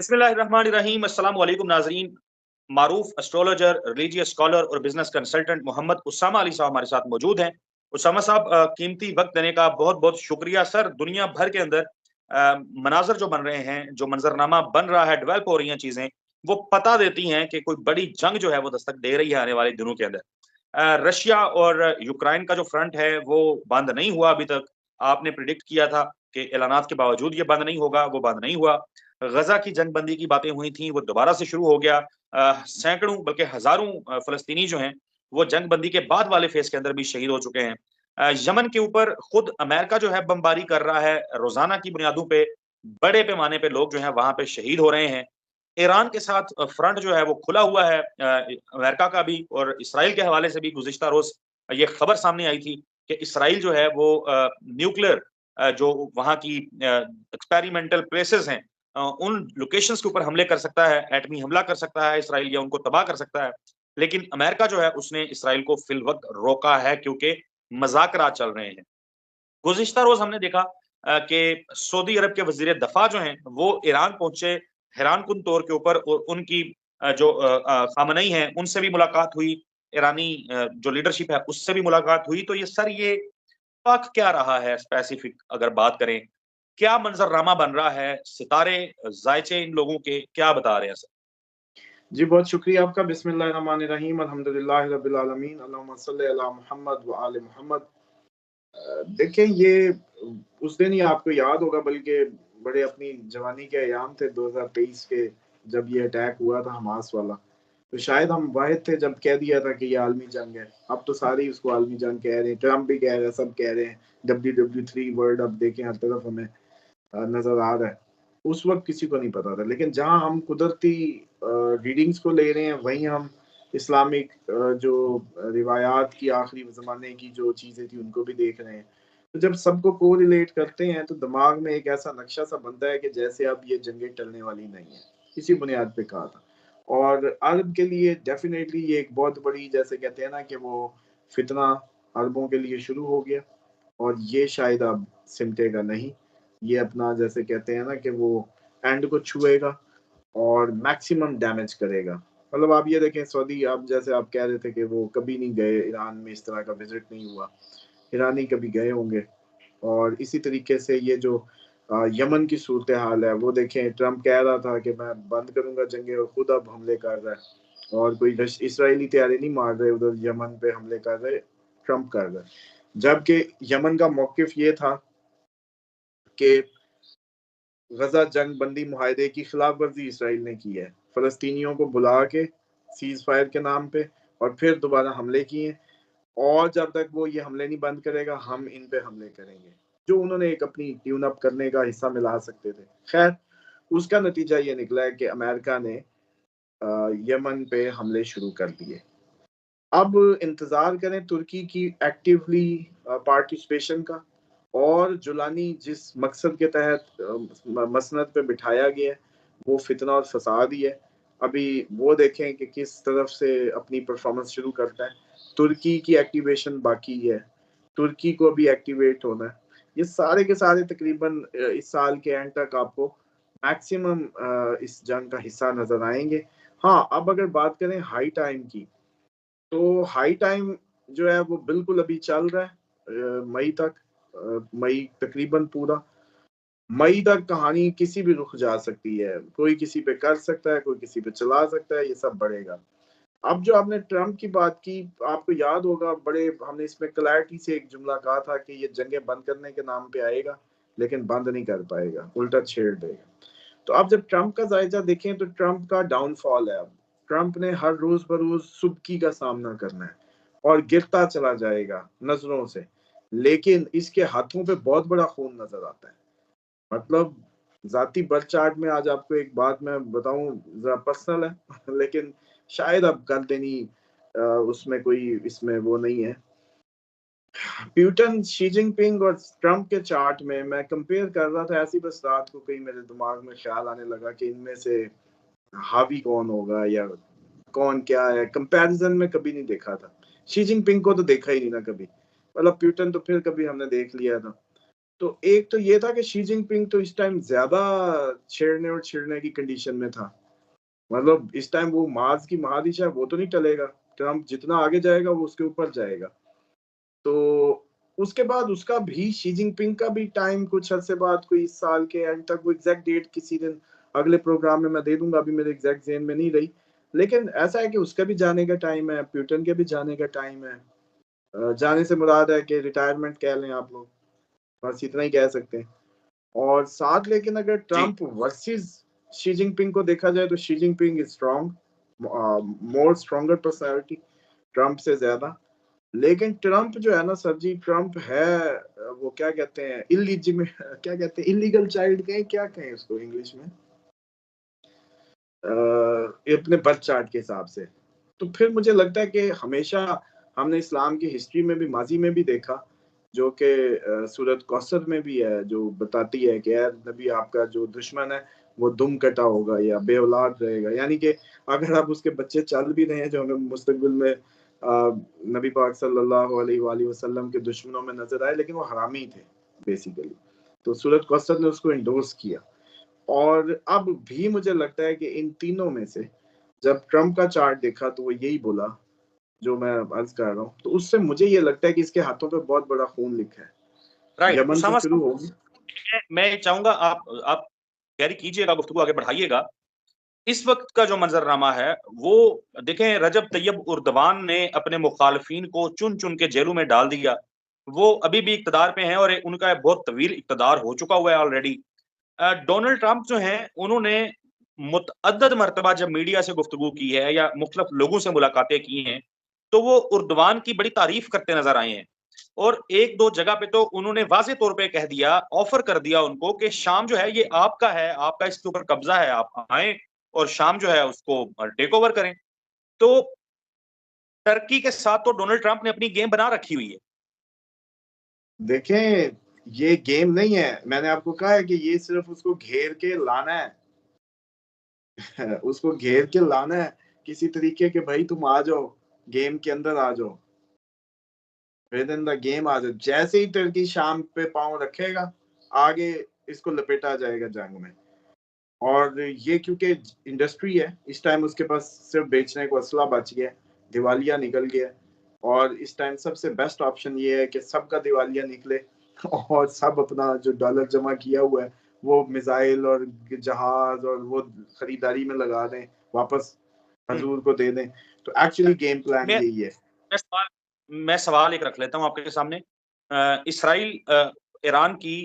बिस्मिल्लाहिर्रहमानिर्रहीम। अस्सलाम वालेकुम नाज़रीन। मारूफ एस्ट्रोलॉजर, रिलीजियस स्कॉलर और बिजनेस कंसल्टेंट मोहम्मद उसामा अली साहब हमारे साथ मौजूद हैं। उसामा साहब, कीमती वक्त देने का बहुत बहुत शुक्रिया सर। दुनिया भर के अंदर मनाजर जो बन रहे हैं, जो मंजरनामा बन रहा है, डेवलप हो रही हैं चीजें, वो पता देती हैं कि कोई बड़ी जंग जो है वो दस्तक दे रही है आने वाले दिनों के अंदर। रशिया और यूक्रेन का जो फ्रंट है वो बंद नहीं हुआ अभी तक। आपने प्रिडिक्ट किया था कि ऐलानात के बावजूद ये बंद नहीं होगा, वो बंद नहीं हुआ। गजा की जंग बंदी की बातें हुई थी, वो दोबारा से शुरू हो गया। सैकड़ों बल्कि हजारों फलस्तीनी जो हैं वो जंग बंदी के बाद वाले फेज के अंदर भी शहीद हो चुके हैं। यमन के ऊपर खुद अमेरिका जो है बमबारी कर रहा है, रोजाना की बुनियादों पे बड़े पैमाने पे लोग जो है वहां पे शहीद हो रहे हैं। ईरान के साथ फ्रंट जो है वो खुला हुआ है, अमेरिका का भी और इसराइल के हवाले से भी गुज़िश्ता रोज़ ये खबर सामने आई थी कि इसराइल जो है वो न्यूक्लियर जो वहाँ की एक्सपेरिमेंटल प्लेसेस हैं, उन लोकेशंस के ऊपर हमले कर सकता है, एटमी हमला कर सकता है इसराइल, या उनको तबाह कर सकता है। लेकिन अमेरिका जो है उसने इसराइल को फिल वक़्त रोका है क्योंकि मज़ाकरात चल रहे हैं। गुज़िश्ता रोज़ हमने देखा कि सऊदी अरब के वज़ीर दफ़ा जो हैं वो ईरान पहुँचे, हैरानकुन तौर के ऊपर उनकी जो ख़ामनई हैं उनसे भी मुलाकात हुई, ईरानी जो लीडरशिप है उससे भी मुलाकात हुई। तो ये सर, ये वक़्त क्या रहा है स्पेसिफिक अगर बात करें? क्या मंज़रनामा बन रहा है? सितारे ज़ायचे इन लोगों के क्या बता रहे हैं सर? जी, बहुत शुक्रिया आपका। बिस्मिल्लाहिर्रहमानिर्रहीम, अल्हम्दुलिल्लाहि रब्बिल आलमीन, अल्लाहुम्मा सल्लि अला मुहम्मद व आले मुहम्मद। देखें, ये उस दिन ही आपको याद होगा, बल्कि बड़े अपनी जवानी के अयाम थे 2023 के, जब ये अटैक हुआ था हमास वाला। तो शायद हम वाहिद थे जब कह दिया था कि ये आलमी जंग है। अब तो सारे ही उसको आलमी जंग कह रहे हैं, ट्रम्प भी कह रहे हैं, सब कह रहे हैं। WW3 वर्ड अब देखें हर तरफ हमें नज़र आ रहा है। उस वक़्त किसी को नहीं पता था, लेकिन जहाँ हम कुदरती रीडिंग्स को ले रहे हैं, वहीं हम इस्लामिक जो रिवायात की आखिरी ज़माने की जो चीज़ें थी, उनको भी देख रहे हैं। तो जब सबको कोरिलेट करते हैं, तो दिमाग में एक ऐसा नक्शा-सा बनता है कि जैसे अब ये जंगें टलने वाली नहीं हैं। इसी बुनियाद पे कहा था। और अरब के लिए डेफ़िनेटली ये एक बहुत बड़ी, जैसे कहते हैं ना कि वो फ़ितना अरबों के लिए शुरू हो गया, और ये शायद अब सिमटेगा नहीं। ये अपना, जैसे कहते हैं ना कि वो एंड को छुएगा और मैक्सिमम डैमेज करेगा। मतलब आप ये देखें, सऊदी, आप जैसे आप कह रहे थे कि वो कभी नहीं गए ईरान में, इस तरह का विज़िट नहीं हुआ। ईरानी कभी गए होंगे। और इसी तरीके से ये जो यमन की सूरत-ए-हाल है, वो देखें, ट्रम्प कह रहा था कि मैं बंद करूँगा जंगें, और खुद अब हमले कर रहा है। और कोई इसराइली तैयारी नहीं मार रहे, उधर यमन पे हमले कर रहे, ट्रम्प कर रहा है। जबकि यमन का मौक़िफ़ ये था कि गजा जंग बंदी मुआहदे की खिलाफ वर्जी इसराइल ने की है। फ़लस्तीनियों को बुला के सीज़ फायर के नाम पे, और फिर दोबारा हमले किए, और जब तक वो ये हमले नहीं बंद करेगा, हम इन पे हमले करेंगे। जो उन्होंने एक अपनी ट्यून अप करने का हिस्सा मिला सकते थे। खैर, उसका नतीजा ये निकला है कि अमेरिका ने यमन पे हमले शुरू कर दिए। अब इंतज़ार करें तुर्की की एक्टिवली पार्टिसिपेशन का, और जुलानी जिस मकसद के तहत मसनद पे बिठाया गया है, वो फितना और फसाद ही है। अभी वो देखें कि किस तरफ से अपनी परफॉर्मेंस शुरू करता है। तुर्की की एक्टिवेशन बाकी है, तुर्की को भी एक्टिवेट होना है। ये सारे के सारे तकरीबन इस साल के एंड तक आपको मैक्सिमम इस जंग का हिस्सा नज़र आएँगे। हाँ, अब अगर बात करें हाई टाइम की, तो हाई टाइम जो है वो बिल्कुल अभी चल रहा है, मई तक। मई तकरीबन पूरा मई तक कहानी किसी भी रुख जा सकती है। कोई किसी पे कर सकता है, कोई किसी पे चला सकता है, ये सब बढ़ेगा। अब जो आपने ट्रम्प की बात की, आपको याद होगा, बड़े हमने इसमें क्लैरिटी से एक जुमला कहा था कि ये जंगें बंद करने के नाम पे आएगा, लेकिन बंद नहीं कर पाएगा, उल्टा छेड़ देगा। तो अब जब ट्रम्प का जायजा देखें, तो ट्रम्प का डाउनफॉल है अब। ट्रम्प ने हर रोज बरोज सुबकी का सामना करना है, और गिरता चला जाएगा नजरों से। लेकिन इसके हाथों पे बहुत बड़ा खून नजर आता है। मतलब, जाती बर्थ चार्ट में आज आपको एक बात मैं बताऊं, जरा पर्सनल है लेकिन शायद अब कर देनी, उसमें कोई इसमें वो नहीं है। प्यूटन, शी जिनपिंग और ट्रम्प के चार्ट में मैं कंपेयर कर रहा था, ऐसी बस रात को कहीं मेरे दिमाग में ख्याल आने लगा कि इनमें से हावी कौन होगा, या कौन क्या है। कंपैरिजन में कभी नहीं देखा था। शी जिनपिंग को तो देखा ही नहीं ना कभी। मतलब प्यूटन तो फिर कभी हमने देख लिया था। तो एक तो ये था कि शी जिनपिंग तो इस टाइम ज़्यादा छेड़ने और छिड़ने की कंडीशन में था। मतलब इस टाइम वो मार्स की महादिशा है, वो तो नहीं टलेगा। ट्रम्प जितना आगे जाएगा वो उसके ऊपर जाएगा। तो उसके बाद उसका भी शी जिनपिंग का भी टाइम कुछ अरसे बाद कोई इस साल के एंड तक, वो एग्ज़ैक्ट डेट किसी दिन अगले प्रोग्राम में मैं दे दूँगा, अभी मेरे एग्ज़ैक्ट ज़हन में नहीं रही। लेकिन ऐसा है कि उसका भी जाने का टाइम है, पुतिन के भी जाने का टाइम है। जाने से मुराद है कि रिटायरमेंट कह लें आप लोग, बस इतना ही कह सकते हैं। और साथ लेकिन अगर जी, ट्रम्प वर्सेस शी जिनपिंग को देखा जाए तो Xi Jinping is strong, more stronger personality Trump से ज्यादा। लेकिन ट्रम्प जो है ना सर जी, ट्रम्प है वो क्या कहते हैं क्या कहते हैं, इलीगल चाइल्ड कहें, क्या कहें उसको इंग्लिश में, ये अपने बर्थ चार्ट के हिसाब से। तो फिर मुझे लगता है कि हमेशा हमने इस्लाम की हिस्ट्री में भी, माजी में भी देखा, जो कि सूरत कौसर में भी है, जो बताती है कि यार नबी आपका जो दुश्मन है वो दुम कटा होगा या बे औलाद रहेगा। यानी कि अगर आप उसके बच्चे चल भी रहे हैं जो हमें मुस्तकबिल में नबी पाक सल्लल्लाहु अलैहि वसल्लम के दुश्मनों में नजर आए, लेकिन वो हरामी थे बेसिकली। तो सूरत कौसर ने उसको इंडोर्स किया। और अब भी मुझे लगता है कि इन तीनों में से जब ट्रम्प का चार्ट देखा तो वो यही बोला जो मैं अर्ज कर रहा हूँ। तो उससे मुझे ये लगता है कि इसके हाथों पे बहुत बड़ा खून लिखा है। राइट। यमन से उसामा शुरू साहब, होगी। मैं चाहूंगा आप कैरी कीजिएगा, गुफ्तगू आगे बढ़ाइएगा। इस वक्त का जो मंजरनामा है वो देखें, रजब तैयब उर्दवान ने अपने मुखालफिन को चुन चुन के जेलों में डाल दिया। वो अभी भी इक्तदार पे हैं और उनका बहुत तवील इक्तदार हो चुका हुआ है ऑलरेडी। डोनाल्ड ट्रंप जो हैं उन्होंने मुतअद्दद मरतबा जब मीडिया से गुफ्तगू की है या मुख्तलिफ लोगों से मुलाकातें की हैं, तो वो उर्दवान की बड़ी तारीफ करते नजर आए हैं। और एक दो जगह पे तो उन्होंने वाजे तौर पे कह दिया, ऑफर कर दिया उनको कि शाम जो है ये आपका है, आपका इसके ऊपर कब्जा है, आप आए और शाम जो है उसको टेक ओवर करें। तो टर्की के साथ तो डोनाल्ड ट्रंप ने अपनी गेम बना रखी हुई है। देखें, ये गेम नहीं है, मैंने आपको कहा है कि ये सिर्फ उसको घेर के लाना है। उसको घेर के लाना है किसी तरीके के, भाई तुम आ जाओ, गेम के अंदर आ जाओ, विद इन द गेम आ जाओ। जैसे ही टर्की शाम पे पांव रखेगा, आगे इसको लपेटा जाएगा जंग में। और ये क्योंकि इंडस्ट्री है, इस टाइम उसके पास सिर्फ बेचने को असला बच गया, दिवालिया निकल गया। और इस टाइम सबसे बेस्ट ऑप्शन ये है कि सबका दिवालिया निकले और सब अपना जो डॉलर जमा किया हुआ है वो मिसाइल और जहाज और वो खरीदारी में लगा दें, वापस हजूर को दे दें। तो एक्चुअली गेम प्लान मैं यही है। मैं सवाल मैं सवाल एक रख लेता हूं आपके सामने। इसराइल ईरान की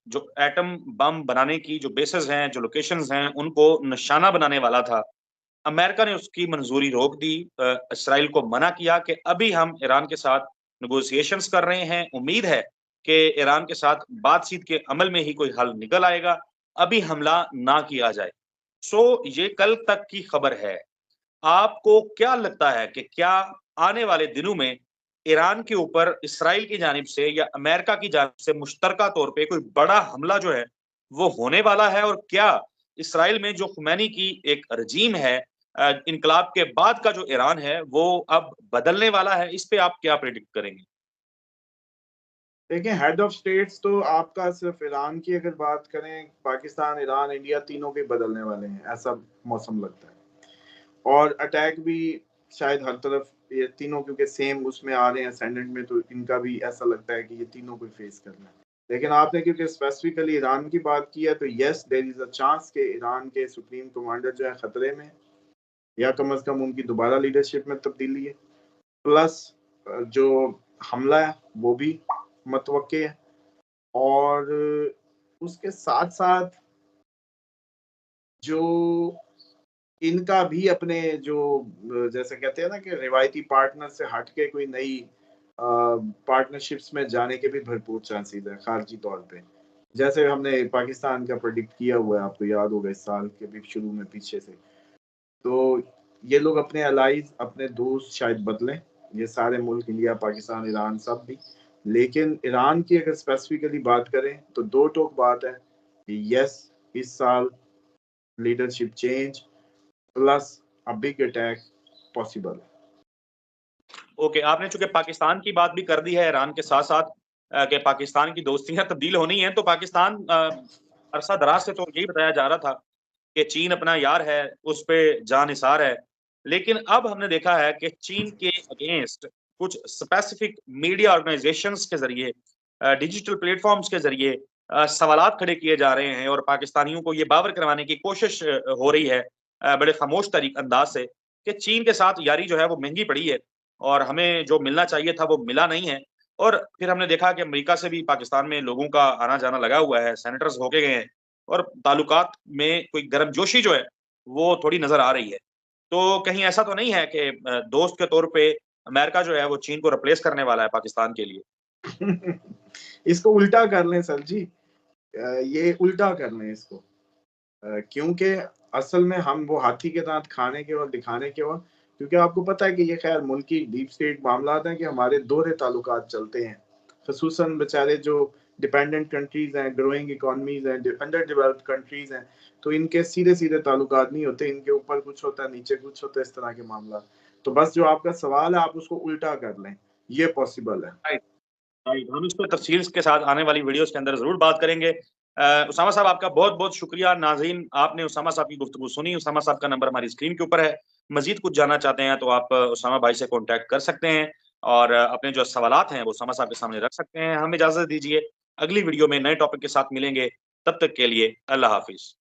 जो एटम बम बनाने की जो बेसेस हैं, जो लोकेशंस हैं, उनको निशाना बनाने वाला था। अमेरिका ने उसकी मंजूरी रोक दी, इसराइल को मना किया कि अभी हम ईरान के साथ नेगोशिएशंस कर रहे हैं, उम्मीद है कि ईरान के साथ बातचीत के अमल में ही कोई हल निकल आएगा, अभी हमला ना किया जाए। सो ये कल तक की खबर है। आपको क्या लगता है कि क्या आने वाले दिनों में ईरान के ऊपर इसराइल की जानिब से या अमेरिका की जानिब से मुश्तरका तौर पे कोई बड़ा हमला जो है वो होने वाला है? और क्या इसराइल में जो खुमैनी की एक रजीम है, इनकलाब के बाद का जो ईरान है, वो अब बदलने वाला है? इस पे आप क्या प्रेडिक्ट करेंगे? देखिए, हेड ऑफ स्टेट्स तो आपका सिर्फ ईरान की अगर बात करें, पाकिस्तान, ईरान, इंडिया तीनों के बदलने वाले हैं, ऐसा मौसम लगता है। और अटैक भी शायद हर तरफ ये तीनों क्योंकि सेम उसमें आ रहे हैं असेंडेंट में, तो इनका भी ऐसा लगता है कि ये तीनों को फेस करना है। लेकिन आपने क्योंकि स्पेसिफिकली ईरान की बात की है, तो yes there is a chance कि ईरान के सुप्रीम कमांडर जो है खतरे में, या कम से कम उनकी दोबारा लीडरशिप में तब्दीली है। प्लस जो हमला है वो भी मतवक्के है। और उसके साथ साथ जो इनका भी अपने जो जैसे कहते हैं ना कि रिवायती पार्टनर से हट के कोई नई पार्टनरशिप्स में जाने के भी भरपूर चांसेस है खारजी तौर पे। जैसे हमने पाकिस्तान का प्रेडिक्ट किया हुआ है, आपको याद होगा इस साल के भी शुरू में पीछे से। तो ये लोग अपने अलाइज, अपने दोस्त शायद बदलें, ये सारे मुल्क, इंडिया, पाकिस्तान, ईरान सब भी। लेकिन ईरान की अगर स्पेसिफिकली बात करें तो दो टोक बात है कि यस, इस साल leadership change plus a big attack possible है। ओके, आपने चूंकि पाकिस्तान की बात भी कर दी है ईरान के साथ साथ, कि पाकिस्तान की दोस्तियां तब्दील होनी है, तो पाकिस्तान अरसा दराज से तो यही बताया जा रहा था कि चीन अपना यार है, उस पे जानिसार है। लेकिन अब हमने देखा है कि चीन के अगेंस्ट कुछ स्पेसिफिक मीडिया ऑर्गेनाइजेशंस के जरिए, डिजिटल प्लेटफॉर्म्स के जरिए सवालात खड़े किए जा रहे हैं और पाकिस्तानियों को ये बावर करवाने की कोशिश हो रही है बड़े खामोश तरीक अंदाज से, कि चीन के साथ यारी जो है वो महंगी पड़ी है और हमें जो मिलना चाहिए था वो मिला नहीं है। और फिर हमने देखा कि अमेरिका से भी पाकिस्तान में लोगों का आना जाना लगा हुआ है, सेनेटर्स होके गए हैं और ताल्लुकात में कोई गर्मजोशी जो है वो थोड़ी नजर आ रही है। तो कहीं ऐसा तो नहीं है कि दोस्त के तौर पे अमेरिका जो है वो चीन को रिप्लेस करने वाला है पाकिस्तान के लिए? इसको उल्टा कर लें सर जी, ये उल्टा कर लें इसको, क्योंकि असल में हम वो हाथी के दांत खाने के और दिखाने के और, क्योंकि आपको पता है कि ये खैर मुल्क की डीप स्टेट मामलात हैं कि हमारे दोहरे ताल्लुकात चलते हैं, खसूसन बेचारे जो डिपेंडेंट कंट्रीज हैं, ग्रोइंग इकोनॉमीज हैं, अंडर डेवलप्ड कंट्रीज हैं, तो इनके सीधे सीधे ताल्लुकात नहीं होते, इनके ऊपर कुछ होता है, नीचे कुछ होता है, इस तरह के मामला। तो बस जो आपका सवाल है आप उसको उल्टा कर लें, ये पॉसिबल है। Right, right. हम इस पे तफसील के साथ आने वाली वीडियोस के अंदर ज़रूर बात करेंगे। उसामा साहब आपका बहुत-बहुत शुक्रिया। नाज़रीन, आपने उसामा साहब की गुफ्तगू सुनी। उसामा साहब का नंबर हमारी स्क्रीन के ऊपर है। मज़ीद कुछ जानना चाहते हैं तो आप उसामा भाई से कॉन्टैक्ट कर सकते हैं और अपने जो सवालात हैं वो उसामा साहब के सामने रख सकते हैं। हमें इजाज़त दीजिए। अगली वीडियो में नए टॉपिक के साथ मिलेंगे। तब तक के लिए अल्लाह हाफ़िज़।